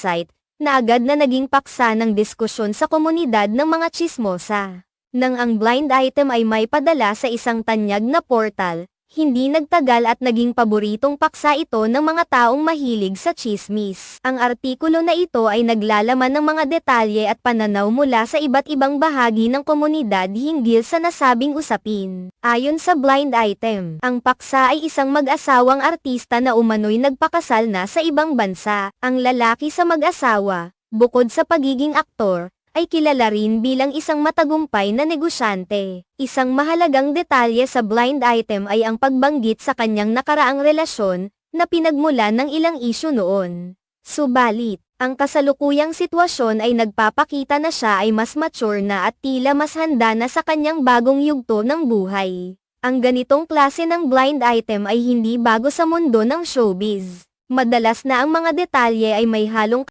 website, na agad na naging paksa ng diskusyon sa komunidad ng mga tsismosa. Nang ang blind item ay may padala sa isang tanyag na portal, hindi nagtagal at naging paboritong paksa ito ng mga taong mahilig sa tsismis. Ang artikulo na ito ay naglalaman ng mga detalye at pananaw mula sa iba't ibang bahagi ng komunidad hinggil sa nasabing usapin. Ayon sa blind item, ang paksa ay isang mag-asawang artista na umano'y nagpakasal na sa ibang bansa. Ang lalaki sa mag-asawa, bukod sa pagiging aktor, ay kilala rin bilang isang matagumpay na negosyante. Isang mahalagang detalye sa blind item ay ang pagbanggit sa kanyang nakaraang relasyon, na pinagmulan ng ilang isyu noon. Subalit, ang kasalukuyang sitwasyon ay nagpapakita na siya ay mas mature na at tila mas handa na sa kanyang bagong yugto ng buhay. Ang ganitong klase ng blind item ay hindi bago sa mundo ng showbiz. Madalas na ang mga detalye ay may halong